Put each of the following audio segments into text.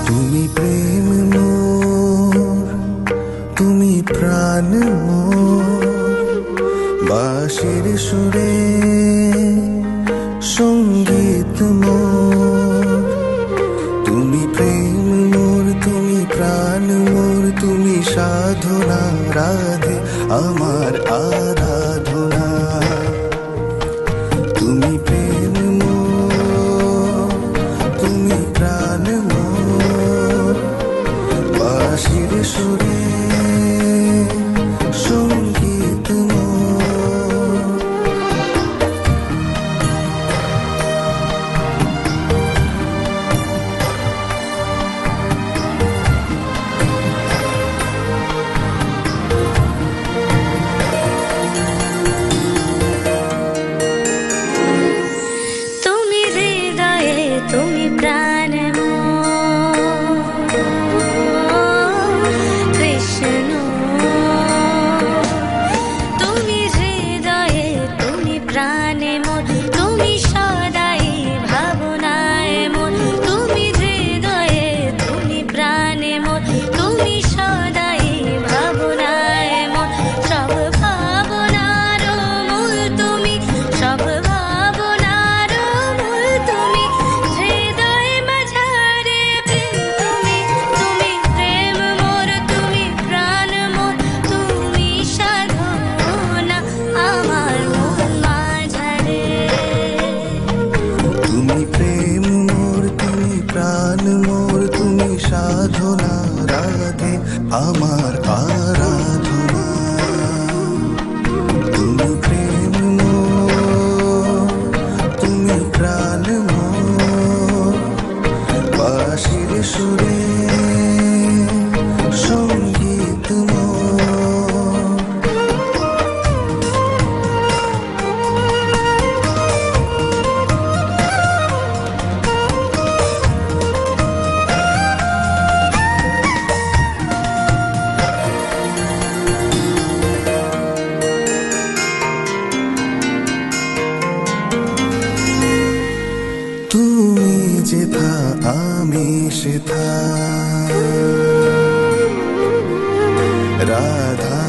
তুমি প্রেম মোর, তুমি প্রাণ মোর, বাঁশির সুরে সঙ্গীত মোর। তুমি প্রেম মোর, তুমি প্রাণ মোর, তুমি সাধনা রাধে আমার আরাধনা। তুমি প্রেম মোর, তুমি প্রাণ মোর, বাঁশির সুরে সঙ্গীত মোর। তুমি হৃদয়ে, তুমি প্রাণ মোর কৃষ্ণ। তুমি হৃদয়ে, তুমি প্রাণে মোর, তুমি সদাই ভাবনায় মোর। তুমি হৃদয়ে, তুমি প্রাণে মোর, তুমি সদাই ভাবনায় মোর। সব ভাবনার মূল তুমি, সব ভাবনার মূল তুমি, হৃদয় মাঝারে প্রেম তুমি। তুমি প্রেম মোর, তুমি প্রাণ মোর, তুমি সাধনা আমার মন মাঝারে। তুমি প্রেম মোর, তুমি প্রাণ মোর, তুমি সাধনা রাধে আমার আরাধনা। তুমি প্রেম মোর, তুমি প্রাণ মোর, বাঁশির সুরে সঙ্গীত মোর। তুমি যেথা আমি সেথা, রাধা।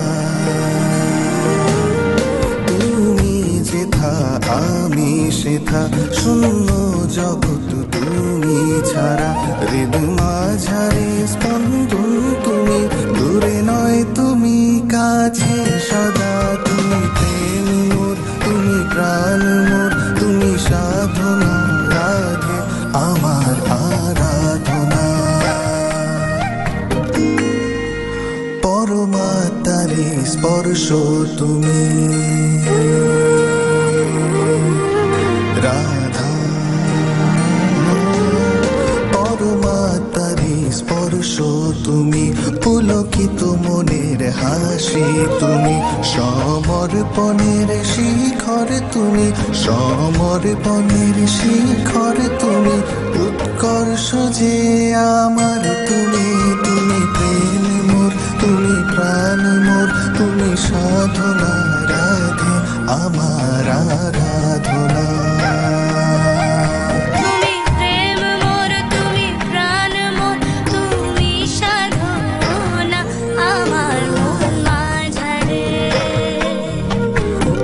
তুমি যেথা আমি সেথা, শূন্য জগৎ তুমি ছাড়া। হৃদ মাঝারে স্পন্দন তুমি, দূরে নয় তুমি কাছে সদা। তুমি প্রেম মোর, তুমি প্রাণ মোর, তুমি সাধনা রাধে আমার আরাধনা। পরমাত্মারে স্পর্শ তুমি, রাধা। পরমাত্মারে স্পর্শ তুমি, পুলকিত মনের হাসি তুমি, সমর্পণের শিখর তুমি, সমর্পণের শিখর তুমি, উৎকর্ষ যে আমার তুমি। তুমি প্রেম মোর, তুমি প্রাণ মোর, তুমি সাধনা রাধে আমার আরাধনা। তুমি প্রেম মোর, তুমি প্রাণ মোর, তুমি সাধনা আমার মন মাঝারে।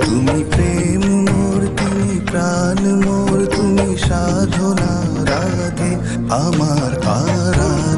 তুমি প্রেম মোর, তুমি প্রাণ মোর, তুমি সাধনা রাধে আমার আরাধনা।